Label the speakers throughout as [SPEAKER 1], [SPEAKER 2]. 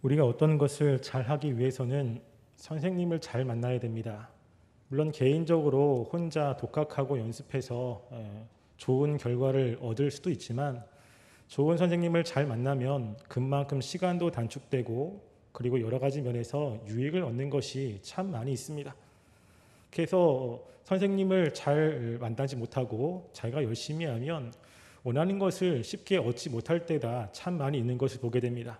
[SPEAKER 1] 우리가 어떤 것을 잘하기 위해서는 선생님을 잘 만나야 됩니다. 물론 개인적으로 혼자 독학하고 연습해서 좋은 결과를 얻을 수도 있지만 좋은 선생님을 잘 만나면 그만큼 시간도 단축되고 그리고 여러 가지 면에서 유익을 얻는 것이 참 많이 있습니다. 그래서 선생님을 잘 만나지 못하고 자기가 열심히 하면 원하는 것을 쉽게 얻지 못할 때가 참 많이 있는 것을 보게 됩니다.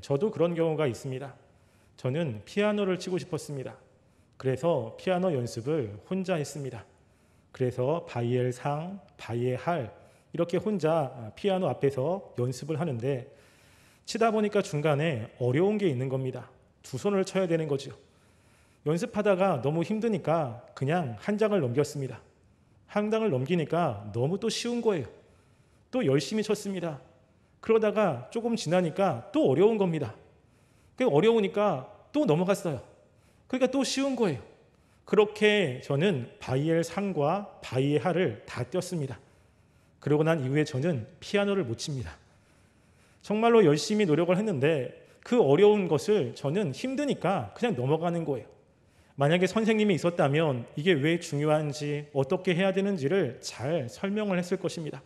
[SPEAKER 1] 저도 그런 경우가 있습니다. 저는 피아노를 치고 싶었습니다. 그래서 피아노 연습을 혼자 했습니다. 그래서 바이엘 상, 바이엘 할 이렇게 혼자 피아노 앞에서 연습을 하는데 치다 보니까 중간에 어려운 게 있는 겁니다. 두 손을 쳐야 되는 거죠. 연습하다가 너무 힘드니까 그냥 한 장을 넘겼습니다. 한 장을 넘기니까 너무 또 쉬운 거예요. 또 열심히 쳤습니다. 그러다가 조금 지나니까 또 어려운 겁니다. 어려우니까 또 넘어갔어요. 그러니까 또 쉬운 거예요. 그렇게 저는 바이엘 상과 바이엘 하를 다 띄었습니다. 그러고 난 이후에 저는 피아노를 못 칩니다. 정말로 열심히 노력을 했는데 그 어려운 것을 저는 힘드니까 그냥 넘어가는 거예요. 만약에 선생님이 있었다면 이게 왜 중요한지 어떻게 해야 되는지를 잘 설명을 했을 것입니다.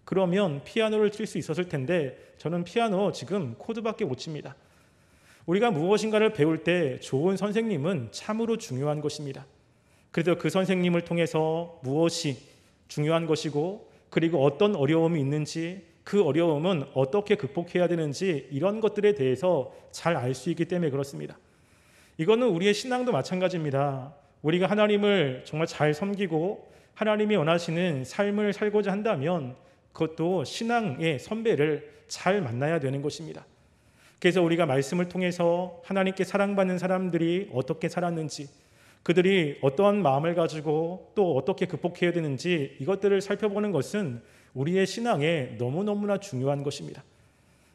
[SPEAKER 1] 그러면 피아노를 칠 수 있었을 텐데 저는 피아노 지금 코드밖에 못 칩니다. 우리가 무엇인가를 배울 때 좋은 선생님은 참으로 중요한 것입니다. 그래서 그 선생님을 통해서 무엇이 중요한 것이고 그리고 어떤 어려움이 있는지 그 어려움은 어떻게 극복해야 되는지 이런 것들에 대해서 잘 알 수 있기 때문에 그렇습니다. 이거는 우리의 신앙도 마찬가지입니다. 우리가 하나님을 정말 잘 섬기고 하나님이 원하시는 삶을 살고자 한다면 그것도 신앙의 선배를 잘 만나야 되는 것입니다. 그래서 우리가 말씀을 통해서 하나님께 사랑받는 사람들이 어떻게 살았는지 그들이 어떠한 마음을 가지고 또 어떻게 극복해야 되는지 이것들을 살펴보는 것은 우리의 신앙에 너무너무나 중요한 것입니다.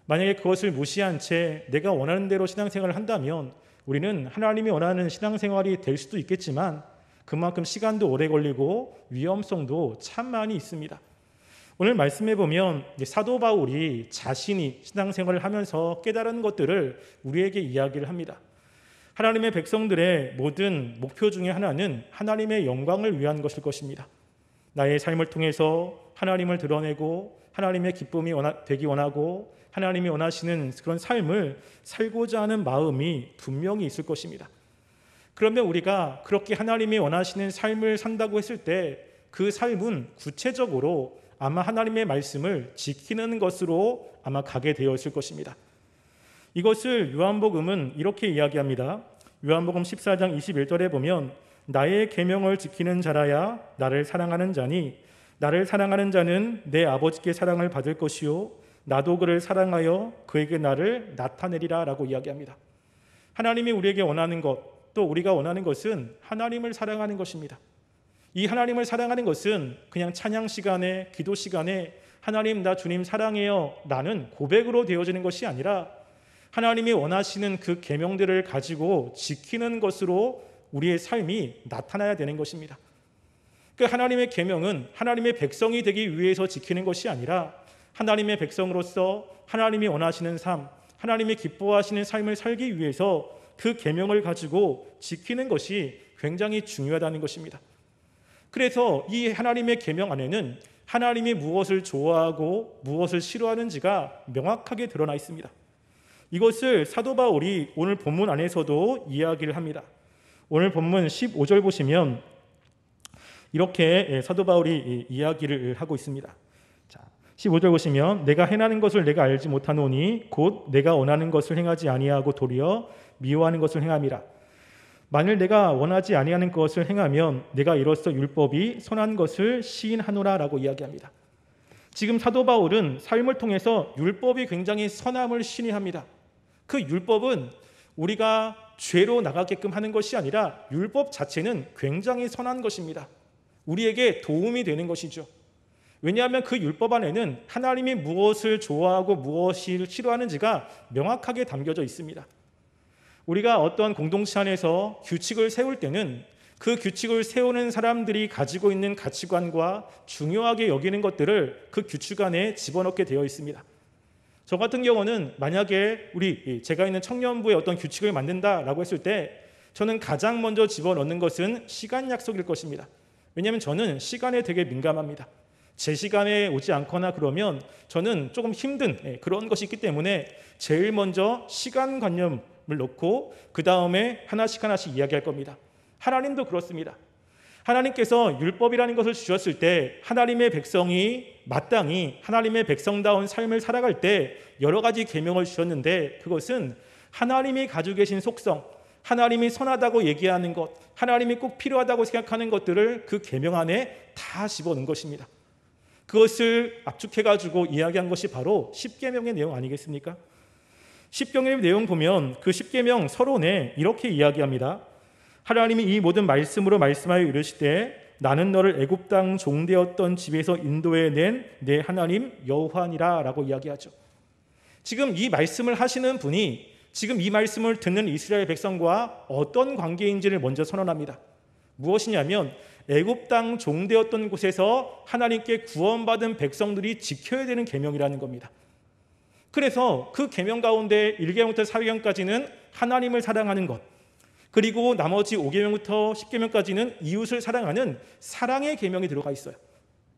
[SPEAKER 1] 만약에 그것을 무시한 채 내가 원하는 대로 신앙생활을 한다면 우리는 하나님이 원하는 신앙생활이 될 수도 있겠지만 그만큼 시간도 오래 걸리고 위험성도 참 많이 있습니다. 오늘 말씀해 보면 사도 바울이 자신이 신앙생활을 하면서 깨달은 것들을 우리에게 이야기를 합니다. 하나님의 백성들의 모든 목표 중에 하나는 하나님의 영광을 위한 것일 것입니다. 나의 삶을 통해서 하나님을 드러내고 하나님의 기쁨이 되기 원하고 하나님이 원하시는 그런 삶을 살고자 하는 마음이 분명히 있을 것입니다. 그러면 우리가 그렇게 하나님이 원하시는 삶을 산다고 했을 때 그 삶은 구체적으로 아마 하나님의 말씀을 지키는 것으로 아마 가게 되어 있을 것입니다. 이것을 요한복음은 이렇게 이야기합니다. 요한복음 14장 21절에 보면 나의 계명을 지키는 자라야 나를 사랑하는 자니 나를 사랑하는 자는 내 아버지께 사랑을 받을 것이요 나도 그를 사랑하여 그에게 나를 나타내리라 라고 이야기합니다. 하나님이 우리에게 원하는 것, 또 우리가 원하는 것은 하나님을 사랑하는 것입니다. 이 하나님을 사랑하는 것은 그냥 찬양 시간에 기도 시간에 하나님 나 주님 사랑해요 라는 고백으로 되어지는 것이 아니라 하나님이 원하시는 그 계명들을 가지고 지키는 것으로 우리의 삶이 나타나야 되는 것입니다. 그 하나님의 계명은 하나님의 백성이 되기 위해서 지키는 것이 아니라 하나님의 백성으로서 하나님이 원하시는 삶, 하나님이 기뻐하시는 삶을 살기 위해서 그 계명을 가지고 지키는 것이 굉장히 중요하다는 것입니다. 그래서 이 하나님의 계명 안에는 하나님이 무엇을 좋아하고 무엇을 싫어하는지가 명확하게 드러나 있습니다. 이것을 사도 바울이 오늘 본문 안에서도 이야기를 합니다. 오늘 본문 15절 보시면 이렇게 사도 바울이 이야기를 하고 있습니다. 15절 보시면 내가 행하는 것을 내가 알지 못하노니 곧 내가 원하는 것을 행하지 아니하고 도리어 미워하는 것을 행함이라. 만일 내가 원하지 아니하는 것을 행하면 내가 이로써 율법이 선한 것을 시인하노라 라고 이야기합니다. 지금 사도 바울은 삶을 통해서 율법이 굉장히 선함을 시인합니다. 그 율법은 우리가 죄로 나가게끔 하는 것이 아니라 율법 자체는 굉장히 선한 것입니다. 우리에게 도움이 되는 것이죠. 왜냐하면 그 율법 안에는 하나님이 무엇을 좋아하고 무엇을 싫어하는지가 명확하게 담겨져 있습니다. 우리가 어떤 공동체 안에서 규칙을 세울 때는 그 규칙을 세우는 사람들이 가지고 있는 가치관과 중요하게 여기는 것들을 그 규칙 안에 집어넣게 되어 있습니다. 저 같은 경우는 만약에 제가 있는 청년부에 어떤 규칙을 만든다라고 했을 때 저는 가장 먼저 집어넣는 것은 시간 약속일 것입니다. 왜냐하면 저는 시간에 되게 민감합니다. 제 시간에 오지 않거나 그러면 저는 조금 힘든 그런 것이 있기 때문에 제일 먼저 시간관념을 놓고 그 다음에 하나씩 이야기할 겁니다. 하나님도 그렇습니다. 하나님께서 율법이라는 것을 주셨을 때 하나님의 백성이 마땅히 하나님의 백성다운 삶을 살아갈 때 여러 가지 계명을 주셨는데 그것은 하나님이 가지고 계신 속성, 하나님이 선하다고 얘기하는 것, 하나님이 꼭 필요하다고 생각하는 것들을 그 계명 안에 다 집어넣은 것입니다. 그것을 압축해가지고 이야기한 것이 바로 십계명의 내용 아니겠습니까? 십계명의 내용 보면 그 십계명 서론에 이렇게 이야기합니다. 하나님이 이 모든 말씀으로 말씀하여 이르시되 나는 너를 애굽 땅 종되었던 집에서 인도해 낸 내 하나님 여호와니라 라고 이야기하죠. 지금 이 말씀을 하시는 분이 지금 이 말씀을 듣는 이스라엘 백성과 어떤 관계인지를 먼저 선언합니다. 무엇이냐면 애굽 땅 종되었던 곳에서 하나님께 구원받은 백성들이 지켜야 되는 계명이라는 겁니다. 그래서 그 계명 가운데 1계명부터 4계명까지는 하나님을 사랑하는 것, 그리고 나머지 5계명부터 10계명까지는 이웃을 사랑하는 사랑의 계명이 들어가 있어요.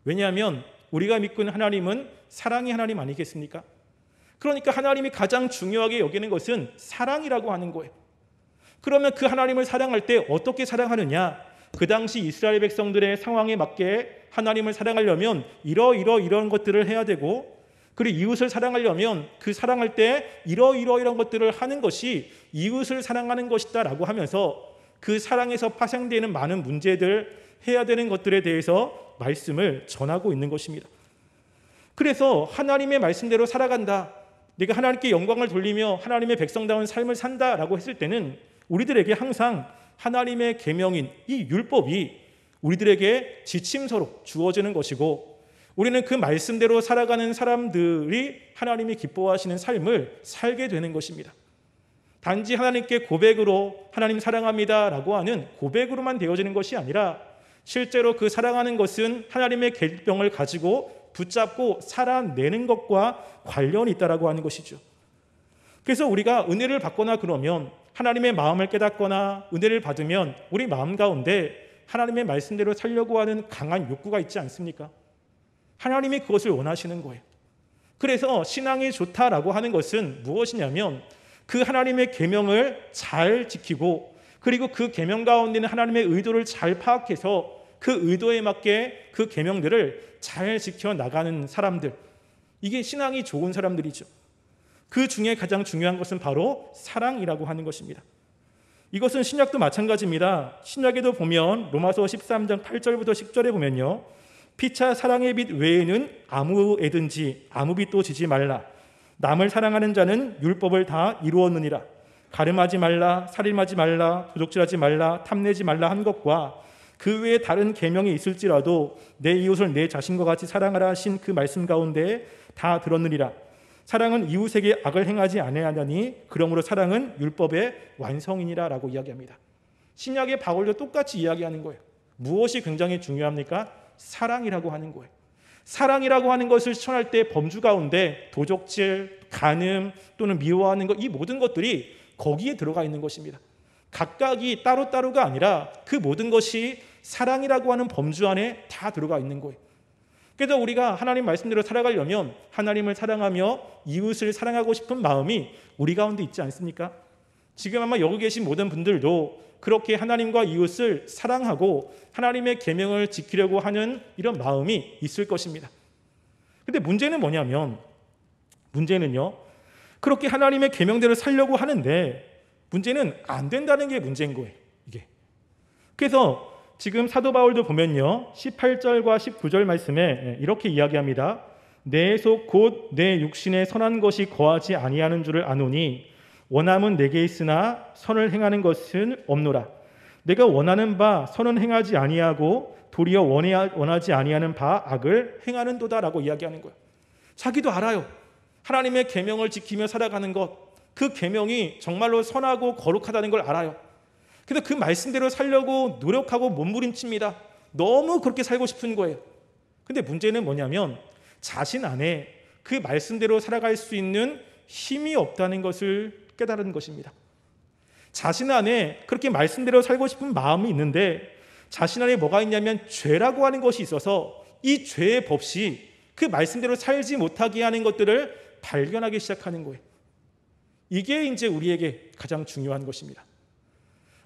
[SPEAKER 1] 왜냐하면 우리가 믿고 있는 하나님은 사랑의 하나님 아니겠습니까? 그러니까 하나님이 가장 중요하게 여기는 것은 사랑이라고 하는 거예요. 그러면 그 하나님을 사랑할 때 어떻게 사랑하느냐? 그 당시 이스라엘 백성들의 상황에 맞게 하나님을 사랑하려면 이런 것들을 해야 되고, 그리고 이웃을 사랑하려면 그 사랑할 때 이런 것들을 하는 것이 이웃을 사랑하는 것이다라고 하면서 그 사랑에서 파생되는 많은 문제들, 해야 되는 것들에 대해서 말씀을 전하고 있는 것입니다. 그래서 하나님의 말씀대로 살아간다, 내가 하나님께 영광을 돌리며 하나님의 백성다운 삶을 산다라고 했을 때는 우리들에게 항상 하나님의 계명인 이 율법이 우리들에게 지침서로 주어지는 것이고, 우리는 그 말씀대로 살아가는 사람들이 하나님이 기뻐하시는 삶을 살게 되는 것입니다. 단지 하나님께 고백으로 하나님 사랑합니다 라고 하는 고백으로만 되어지는 것이 아니라 실제로 그 사랑하는 것은 하나님의 계명을 가지고 붙잡고 살아내는 것과 관련이 있다라고 하는 것이죠. 그래서 우리가 은혜를 받거나 그러면, 하나님의 마음을 깨닫거나 은혜를 받으면 우리 마음 가운데 하나님의 말씀대로 살려고 하는 강한 욕구가 있지 않습니까? 하나님이 그것을 원하시는 거예요. 그래서 신앙이 좋다라고 하는 것은 무엇이냐면 그 하나님의 계명을 잘 지키고, 그리고 그 계명 가운데는 하나님의 의도를 잘 파악해서 그 의도에 맞게 그 계명들을 잘 지켜나가는 사람들, 이게 신앙이 좋은 사람들이죠. 그 중에 가장 중요한 것은 바로 사랑이라고 하는 것입니다. 이것은 신약도 마찬가지입니다. 신약에도 보면 로마서 13장 8절부터 10절에 보면요, 피차 사랑의 빛 외에는 아무 애든지 아무 빛도 지지 말라. 남을 사랑하는 자는 율법을 다 이루었느니라. 가늠하지 말라, 살인하지 말라, 도적질하지 말라, 탐내지 말라 한 것과 그 외에 다른 계명이 있을지라도 내 이웃을 내 자신과 같이 사랑하라 하신 그 말씀 가운데 다 들었느니라. 사랑은 이웃에게 악을 행하지 아니하냐니 그러므로 사랑은 율법의 완성이니라 라고 이야기합니다. 신약의 바울도 똑같이 이야기하는 거예요. 무엇이 굉장히 중요합니까? 사랑이라고 하는 거예요. 사랑이라고 하는 것을 실천할 때 범주 가운데 도적질, 간음 또는 미워하는 것, 이 모든 것들이 거기에 들어가 있는 것입니다. 각각이 따로따로가 아니라 그 모든 것이 사랑이라고 하는 범주 안에 다 들어가 있는 거예요. 그래서 우리가 하나님 말씀대로 살아가려면 하나님을 사랑하며 이웃을 사랑하고 싶은 마음이 우리 가운데 있지 않습니까? 지금 아마 여기 계신 모든 분들도 그렇게 하나님과 이웃을 사랑하고 하나님의 계명을 지키려고 하는 이런 마음이 있을 것입니다. 근데 문제는 뭐냐면, 문제는요, 그렇게 하나님의 계명대로 살려고 하는데 문제는 안 된다는 게 문제인 거예요. 이게. 그래서 지금 사도 바울도 보면요, 18절과 19절 말씀에 이렇게 이야기합니다. 내 속 곧 내 육신에 선한 것이 거하지 아니하는 줄을 아노니 원함은 내게 있으나 선을 행하는 것은 없노라. 내가 원하는 바 선은 행하지 아니하고 도리어 원하지 아니하는 바 악을 행하는도다라고 이야기하는 거예요. 자기도 알아요. 하나님의 계명을 지키며 살아가는 것, 그 계명이 정말로 선하고 거룩하다는 걸 알아요. 그래서 그 말씀대로 살려고 노력하고 몸부림칩니다. 너무 그렇게 살고 싶은 거예요. 근데 문제는 뭐냐면 자신 안에 그 말씀대로 살아갈 수 있는 힘이 없다는 것을 깨달은 것입니다. 자신 안에 그렇게 말씀대로 살고 싶은 마음이 있는데 자신 안에 뭐가 있냐면 죄라고 하는 것이 있어서 이 죄의 법이 그 말씀대로 살지 못하게 하는 것들을 발견하기 시작하는 거예요. 이게 이제 우리에게 가장 중요한 것입니다.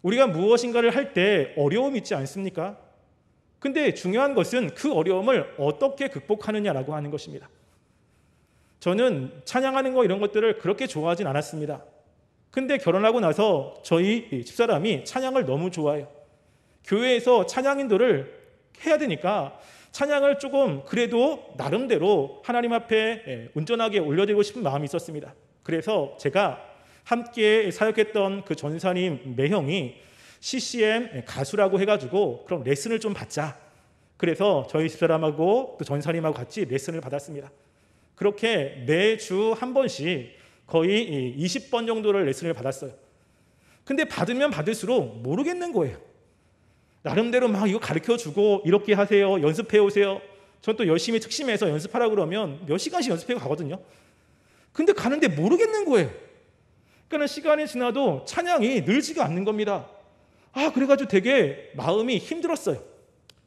[SPEAKER 1] 우리가 무엇인가를 할 때 어려움이 있지 않습니까? 근데 중요한 것은 그 어려움을 어떻게 극복하느냐라고 하는 것입니다. 저는 찬양하는 거 이런 것들을 그렇게 좋아하진 않았습니다. 근데 결혼하고 나서 저희 집사람이 찬양을 너무 좋아해요. 교회에서 찬양 인도를 해야 되니까 찬양을 조금 그래도 나름대로 하나님 앞에 온전하게 올려드리고 싶은 마음이 있었습니다. 그래서 제가 함께 사역했던 그 전사님 매형이 CCM 가수라고 해가지고 그럼 레슨을 좀 받자. 그래서 저희 집사람하고 또 전사님하고 같이 레슨을 받았습니다. 그렇게 매주 한 번씩 거의 20번 정도를 레슨을 받았어요. 근데 받으면 받을수록 모르겠는 거예요. 나름대로 막 이거 가르쳐주고 이렇게 하세요. 연습해 오세요. 전 또 열심히 특심해서 연습하라고 그러면 몇 시간씩 연습해 가거든요. 근데 가는데 모르겠는 거예요. 그러니까 시간이 지나도 찬양이 늘지가 않는 겁니다. 그래가지고 되게 마음이 힘들었어요.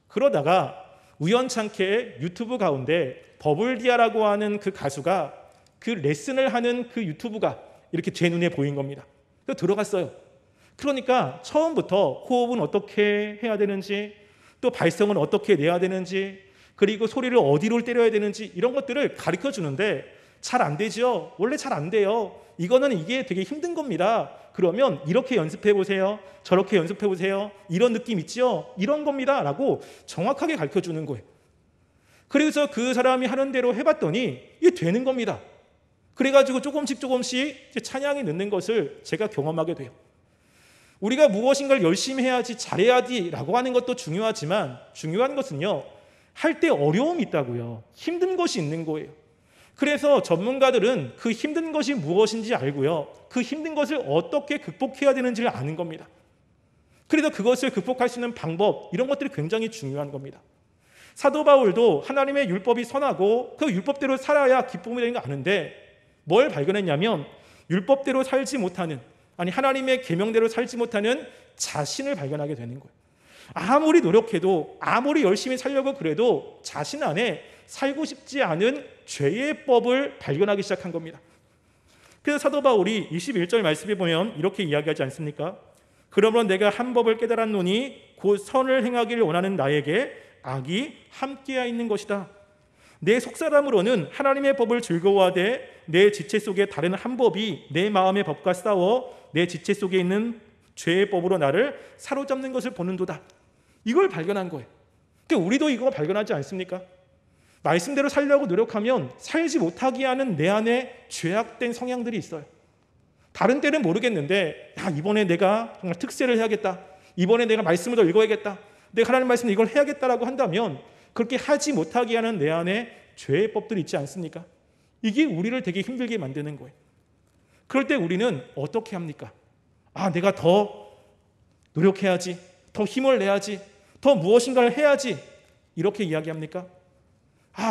[SPEAKER 1] 그러다가 우연찮게 유튜브 가운데 버블디아라고 하는 그 가수가 그 레슨을 하는 그 유튜브가 이렇게 제 눈에 보인 겁니다. 그래서 들어갔어요. 그러니까 처음부터 호흡은 어떻게 해야 되는지, 또 발성은 어떻게 내야 되는지, 그리고 소리를 어디로 때려야 되는지 이런 것들을 가르쳐 주는데 잘 안 되죠. 원래 잘 안 돼요. 이게 되게 힘든 겁니다. 그러면 이렇게 연습해 보세요. 저렇게 연습해 보세요. 이런 느낌 있죠? 이런 겁니다. 라고 정확하게 가르쳐 주는 거예요. 그래서 그 사람이 하는 대로 해봤더니 이게 되는 겁니다. 그래가지고 조금씩 찬양이 늦는 것을 제가 경험하게 돼요. 우리가 무엇인가를 열심히 해야지 잘해야지라고 하는 것도 중요하지만 중요한 것은요, 할 때 어려움이 있다고요. 힘든 것이 있는 거예요. 그래서 전문가들은 그 힘든 것이 무엇인지 알고요, 그 힘든 것을 어떻게 극복해야 되는지를 아는 겁니다. 그래서 그것을 극복할 수 있는 방법, 이런 것들이 굉장히 중요한 겁니다. 사도 바울도 하나님의 율법이 선하고 그 율법대로 살아야 기쁨이 되는 거 아는데 뭘 발견했냐면 율법대로 살지 못하는, 하나님의 계명대로 살지 못하는 자신을 발견하게 되는 거예요. 아무리 노력해도, 아무리 열심히 살려고 그래도 자신 안에 살고 싶지 않은 죄의 법을 발견하기 시작한 겁니다. 그래서 사도 바울이 21절 말씀에 보면 이렇게 이야기하지 않습니까? 그러므로 내가 한 법을 깨달았노니 곧 선을 행하기를 원하는 나에게 악이 함께하 있는 것이다. 내 속사람으로는 하나님의 법을 즐거워하되 내 지체 속에 다른 한 법이 내 마음의 법과 싸워 내 지체 속에 있는 죄의 법으로 나를 사로잡는 것을 보는도다. 이걸 발견한 거예요. 그러니까 우리도 이거 발견하지 않습니까? 말씀대로 살려고 노력하면 살지 못하게 하는 내 안에 죄악된 성향들이 있어요. 다른 때는 모르겠는데 이번에 내가 정말 특세를 해야겠다. 이번에 내가 말씀을 더 읽어야겠다. 내가 하나님 말씀을 이걸 해야겠다라고 한다면 그렇게 하지 못하게 하는 내 안에 죄의 법들이 있지 않습니까? 이게 우리를 되게 힘들게 만드는 거예요. 그럴 때 우리는 어떻게 합니까? 내가 더 노력해야지, 더 힘을 내야지, 더 무엇인가를 해야지, 이렇게 이야기합니까?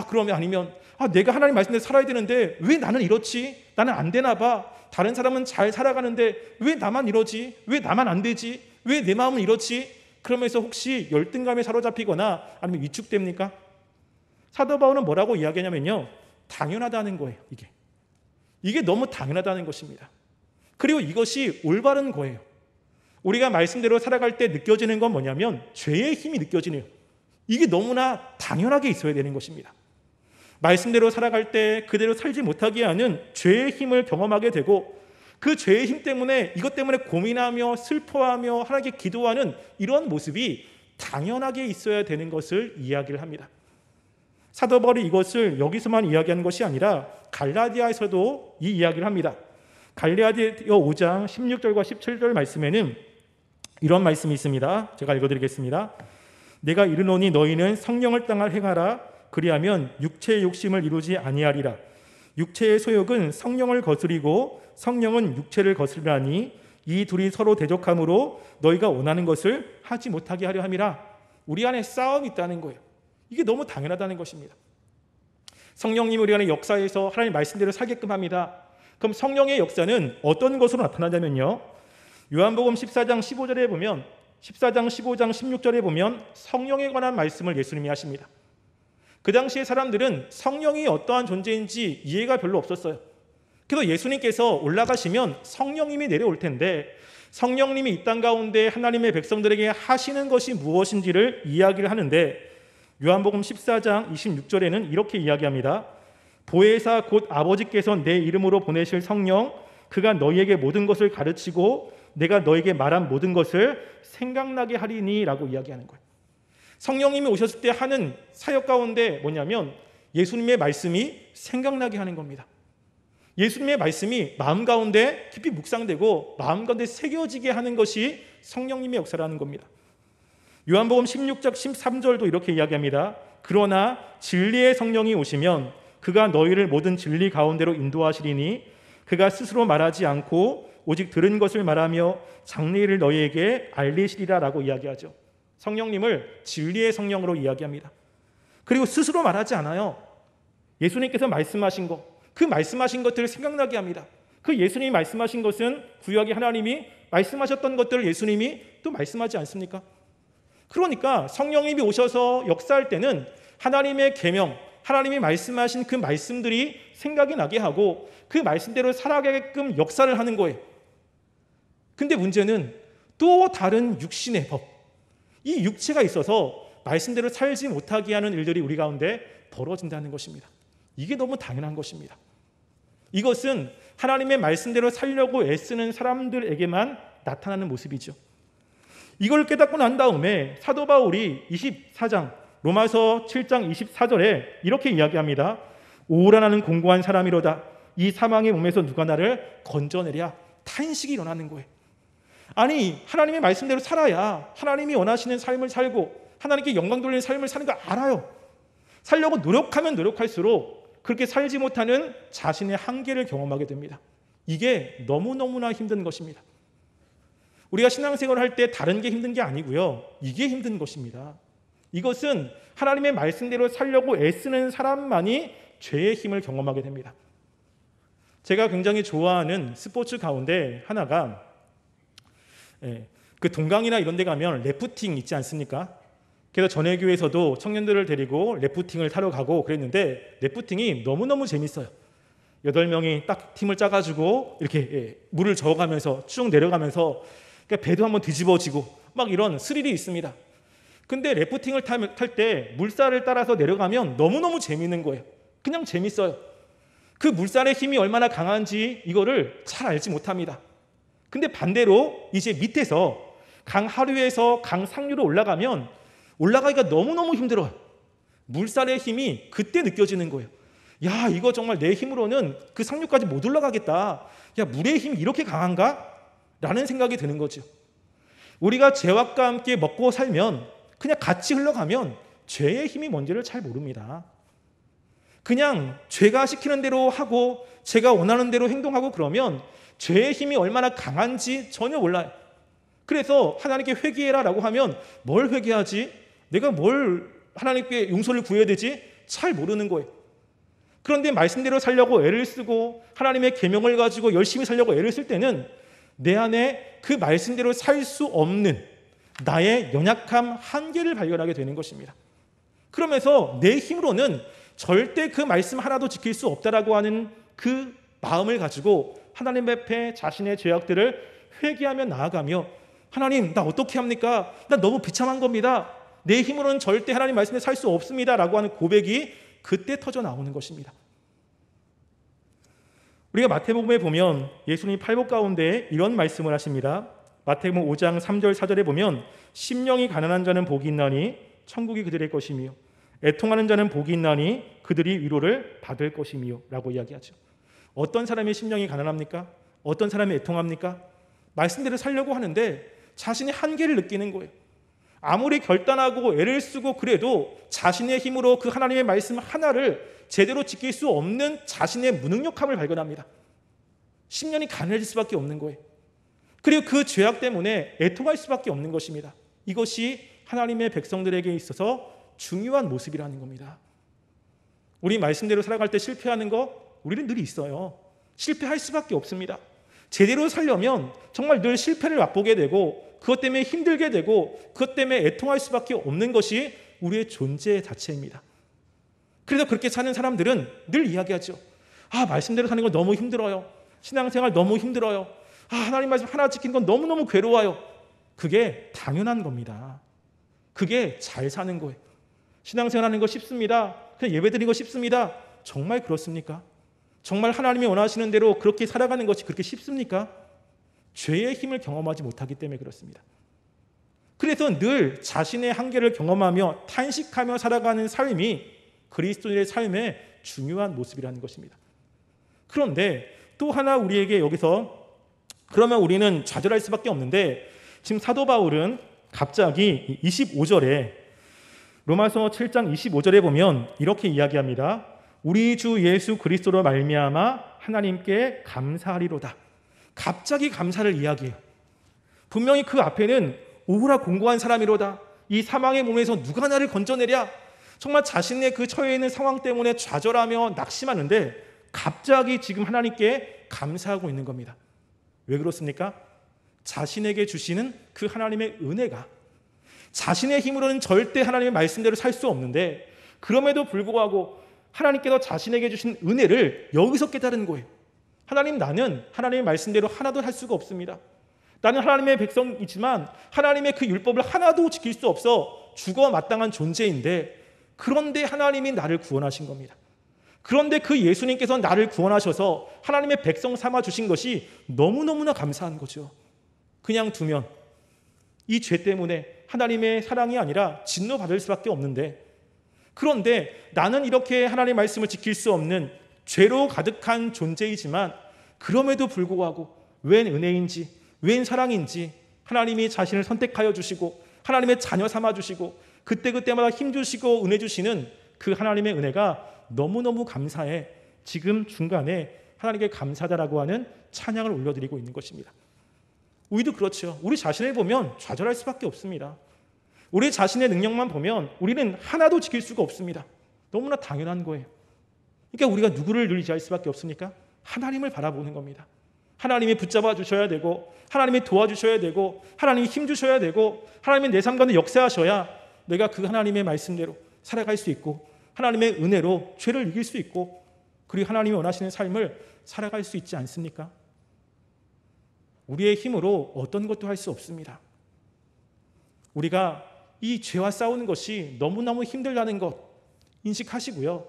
[SPEAKER 1] 그러면 아니면 내가 하나님 말씀대로 살아야 되는데 왜 나는 이렇지? 나는 안 되나 봐. 다른 사람은 잘 살아가는데 왜 나만 이러지? 왜 나만 안 되지? 왜 내 마음은 이렇지? 그러면서 혹시 열등감에 사로잡히거나 아니면 위축됩니까? 사도 바울은 뭐라고 이야기하냐면요, 당연하다는 거예요. 이게 너무 당연하다는 것입니다. 그리고 이것이 올바른 거예요. 우리가 말씀대로 살아갈 때 느껴지는 건 뭐냐면 죄의 힘이 느껴지네요. 이게 너무나 당연하게 있어야 되는 것입니다. 말씀대로 살아갈 때 그대로 살지 못하게 하는 죄의 힘을 경험하게 되고 그 죄의 힘 때문에, 이것 때문에 고민하며 슬퍼하며 하나님께 기도하는 이런 모습이 당연하게 있어야 되는 것을 이야기를 합니다. 사도 바울이 이것을 여기서만 이야기하는 것이 아니라 갈라디아에서도 이 이야기를 합니다. 갈라디아 5장 16절과 17절 말씀에는 이런 말씀이 있습니다. 제가 읽어드리겠습니다. 내가 이르노니 너희는 성령을 따라 행하라. 그리하면 육체의 욕심을 이루지 아니하리라. 육체의 소욕은 성령을 거스리고 성령은 육체를 거스르라니 이 둘이 서로 대적함으로 너희가 원하는 것을 하지 못하게 하려 함이라. 우리 안에 싸움이 있다는 거예요. 이게 너무 당연하다는 것입니다.
[SPEAKER 2] 성령님이 우리 안에 역사해서 하나님 말씀대로 살게끔 합니다. 그럼 성령의 역사는 어떤 것으로 나타나냐면요, 요한복음 14장 15절에 보면, 14장 15장 16절에 보면 성령에 관한 말씀을 예수님이 하십니다. 그 당시에 사람들은 성령이 어떠한 존재인지 이해가 별로 없었어요. 그래서 예수님께서 올라가시면 성령님이 내려올 텐데 성령님이 이 땅 가운데 하나님의 백성들에게 하시는 것이 무엇인지를 이야기를 하는데, 요한복음 14장 26절에는 이렇게 이야기합니다. 보혜사 곧 아버지께서 내 이름으로 보내실 성령, 그가 너희에게 모든 것을 가르치고 내가 너에게 말한 모든 것을 생각나게 하리니 라고 이야기하는 거예요. 성령님이 오셨을 때 하는 사역 가운데 뭐냐면 예수님의 말씀이 생각나게 하는 겁니다. 예수님의 말씀이 마음 가운데 깊이 묵상되고 마음 가운데 새겨지게 하는 것이 성령님의 역사라는 겁니다. 요한복음 16장 13절도 이렇게 이야기합니다. 그러나 진리의 성령이 오시면 그가 너희를 모든 진리 가운데로 인도하시리니 그가 스스로 말하지 않고 오직 들은 것을 말하며 장래일을 너희에게 알리시리라 라고 이야기하죠. 성령님을 진리의 성령으로 이야기합니다. 그리고 스스로 말하지 않아요. 예수님께서 말씀하신 것, 그 말씀하신 것들을 생각나게 합니다. 그 예수님이 말씀하신 것은 구약의 하나님이 말씀하셨던 것들을 예수님이 또 말씀하지 않습니까? 그러니까 성령님이 오셔서 역사할 때는 하나님의 계명, 하나님이 말씀하신 그 말씀들이 생각이 나게 하고 그 말씀대로 살아가게끔 역사를 하는 거예요. 근데 문제는 또 다른 육신의 법, 이 육체가 있어서 말씀대로 살지 못하게 하는 일들이 우리 가운데 벌어진다는 것입니다. 이게 너무 당연한 것입니다. 이것은 하나님의 말씀대로 살려고 애쓰는 사람들에게만 나타나는 모습이죠. 이걸 깨닫고 난 다음에 사도 바울이 24장 로마서 7장 24절에 이렇게 이야기합니다. 오라 나는 공고한 사람이로다. 이 사망의 몸에서 누가 나를 건져내랴. 탄식이 일어나는 거예요. 아니, 하나님의 말씀대로 살아야 하나님이 원하시는 삶을 살고 하나님께 영광 돌리는 삶을 사는 거 알아요. 살려고 노력하면 노력할수록 그렇게 살지 못하는 자신의 한계를 경험하게 됩니다. 이게 너무너무나 힘든 것입니다. 우리가 신앙생활을 할 때 다른 게 힘든 게 아니고요, 이게 힘든 것입니다. 이것은 하나님의 말씀대로 살려고 애쓰는 사람만이 죄의 힘을 경험하게 됩니다. 제가 굉장히 좋아하는 스포츠 가운데 하나가 그 동강이나 이런 데 가면 래프팅 있지 않습니까? 그래서 전해교회에서도 청년들을 데리고 래프팅을 타러 가고 그랬는데 래프팅이 너무너무 재밌어요. 8명이 딱 팀을 짜가지고 이렇게 물을 저어가면서 쭉 내려가면서 배도 한번 뒤집어지고 막 이런 스릴이 있습니다. 근데 래프팅을 탈 때 물살을 따라서 내려가면 너무너무 재밌는 거예요. 그냥 재밌어요. 그 물살의 힘이 얼마나 강한지 이거를 잘 알지 못합니다. 근데 반대로 이제 밑에서 강 하류에서 강 상류로 올라가기가 너무너무 힘들어요. 물살의 힘이 그때 느껴지는 거예요. 야, 이거 정말 내 힘으로는 그 상류까지 못 올라가겠다. 야, 물의 힘이 이렇게 강한가? 라는 생각이 드는 거죠. 우리가 죄악과 함께 먹고 살면 그냥 같이 흘러가면 죄의 힘이 뭔지를 잘 모릅니다. 그냥 죄가 시키는 대로 하고 제가 원하는 대로 행동하고 그러면 죄의 힘이 얼마나 강한지 전혀 몰라요. 그래서 하나님께 회개해라 라고 하면 뭘 회개하지? 내가 뭘 하나님께 용서를 구해야 되지? 잘 모르는 거예요. 그런데 말씀대로 살려고 애를 쓰고 하나님의 계명을 가지고 열심히 살려고 애를 쓸 때는 내 안에 그 말씀대로 살 수 없는 나의 연약함, 한계를 발견하게 되는 것입니다. 그러면서 내 힘으로는 절대 그 말씀 하나도 지킬 수 없다라고 하는 그 마음을 가지고 하나님 앞에 자신의 죄악들을 회개하며 나아가며 하나님, 나 어떻게 합니까? 나 너무 비참한 겁니다. 내 힘으로는 절대 하나님 말씀에 살 수 없습니다 라고 하는 고백이 그때 터져 나오는 것입니다. 우리가 마태복음에 보면 예수님이 팔복 가운데 이런 말씀을 하십니다. 마태복음 5장 3절 4절에 보면 심령이 가난한 자는 복이 있나니 천국이 그들의 것이며 애통하는 자는 복이 있나니 그들이 위로를 받을 것이며 라고 이야기하죠. 어떤 사람이 심령이 가난합니까? 어떤 사람이 애통합니까? 말씀대로 살려고 하는데 자신의 한계를 느끼는 거예요. 아무리 결단하고 애를 쓰고 그래도 자신의 힘으로 그 하나님의 말씀 하나를 제대로 지킬 수 없는 자신의 무능력함을 발견합니다. 심령이 가난해질 수밖에 없는 거예요. 그리고 그 죄악 때문에 애통할 수밖에 없는 것입니다. 이것이 하나님의 백성들에게 있어서 중요한 모습이라는 겁니다. 우리 말씀대로 살아갈 때 실패하는 거 우리는 늘 있어요. 실패할 수밖에 없습니다. 제대로 살려면 정말 늘 실패를 맛보게 되고 그것 때문에 힘들게 되고 그것 때문에 애통할 수밖에 없는 것이 우리의 존재 자체입니다. 그래서 그렇게 사는 사람들은 늘 이야기하죠. 말씀대로 사는 거 너무 힘들어요. 신앙생활 너무 힘들어요. 하나님 말씀 하나 지키는 건 너무너무 괴로워요. 그게 당연한 겁니다. 그게 잘 사는 거예요. 신앙생활 하는 거 쉽습니다. 그냥 예배드리는 거 쉽습니다. 정말 그렇습니까? 정말 하나님이 원하시는 대로 그렇게 살아가는 것이 그렇게 쉽습니까? 죄의 힘을 경험하지 못하기 때문에 그렇습니다. 그래서 늘 자신의 한계를 경험하며 탄식하며 살아가는 삶이 그리스도인의 삶의 중요한 모습이라는 것입니다. 그런데 또 하나 우리에게 여기서 그러면 우리는 좌절할 수밖에 없는데 지금 사도 바울은 갑자기 25절에 로마서 7장 25절에 보면 이렇게 이야기합니다. 우리 주 예수 그리스도로 말미암아 하나님께 감사하리로다. 갑자기 감사를 이야기해요. 분명히 그 앞에는 오후라 공고한 사람이로다. 이 사망의 몸에서 누가 나를 건져내랴. 정말 자신의 그 처해 있는 상황 때문에 좌절하며 낙심하는데 갑자기 지금 하나님께 감사하고 있는 겁니다. 왜 그렇습니까? 자신에게 주시는 그 하나님의 은혜가 자신의 힘으로는 절대 하나님의 말씀대로 살 수 없는데 그럼에도 불구하고 하나님께서 자신에게 주신 은혜를 여기서 깨달은 거예요. 하나님, 나는 하나님의 말씀대로 하나도 할 수가 없습니다. 나는 하나님의 백성이지만 하나님의 그 율법을 하나도 지킬 수 없어 죽어 마땅한 존재인데 그런데 하나님이 나를 구원하신 겁니다. 그런데 그 예수님께서 나를 구원하셔서 하나님의 백성 삼아 주신 것이 너무너무나 감사한 거죠. 그냥 두면 이 죄 때문에 하나님의 사랑이 아니라 진노받을 수밖에 없는데 그런데 나는 이렇게 하나님의 말씀을 지킬 수 없는 죄로 가득한 존재이지만 그럼에도 불구하고 웬 은혜인지 웬 사랑인지 하나님이 자신을 선택하여 주시고 하나님의 자녀 삼아 주시고 그때그때마다 힘 주시고 은혜 주시는 그 하나님의 은혜가 너무너무 감사해 지금 중간에 하나님께 감사다라고 하는 찬양을 올려드리고 있는 것입니다. 우리도 그렇죠. 우리 자신을 보면 좌절할 수밖에 없습니다. 우리 자신의 능력만 보면 우리는 하나도 지킬 수가 없습니다. 너무나 당연한 거예요. 그러니까 우리가 누구를 늘 의지할 수밖에 없습니까? 하나님을 바라보는 겁니다. 하나님이 붙잡아 주셔야 되고 하나님이 도와주셔야 되고 하나님이 힘 주셔야 되고 하나님이 내 삶 가운데 역사하셔야 내가 그 하나님의 말씀대로 살아갈 수 있고 하나님의 은혜로 죄를 이길 수 있고 그리고 하나님이 원하시는 삶을 살아갈 수 있지 않습니까? 우리의 힘으로 어떤 것도 할 수 없습니다. 우리가 이 죄와 싸우는 것이 너무너무 힘들다는 것 인식하시고요.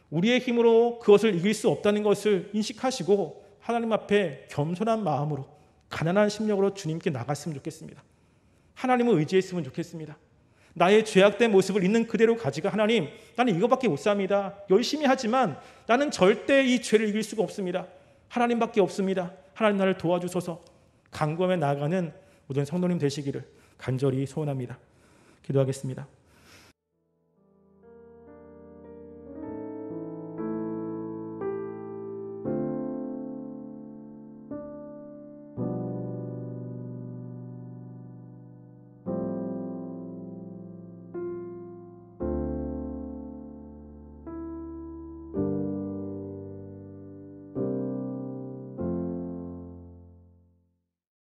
[SPEAKER 2] 우리의 힘으로 그것을 이길 수 없다는 것을 인식하시고 하나님 앞에 겸손한 마음으로 가난한 심령으로 주님께 나갔으면 좋겠습니다. 하나님을 의지했으면 좋겠습니다. 나의 죄악된 모습을 있는 그대로 가지고 하나님, 나는 이거밖에 못 삽니다. 열심히 하지만 나는 절대 이 죄를 이길 수가 없습니다. 하나님밖에 없습니다. 하나님 나를 도와주소서. 간구하며 나아가는 모든 성도님 되시기를 간절히 소원합니다. 기도하겠습니다.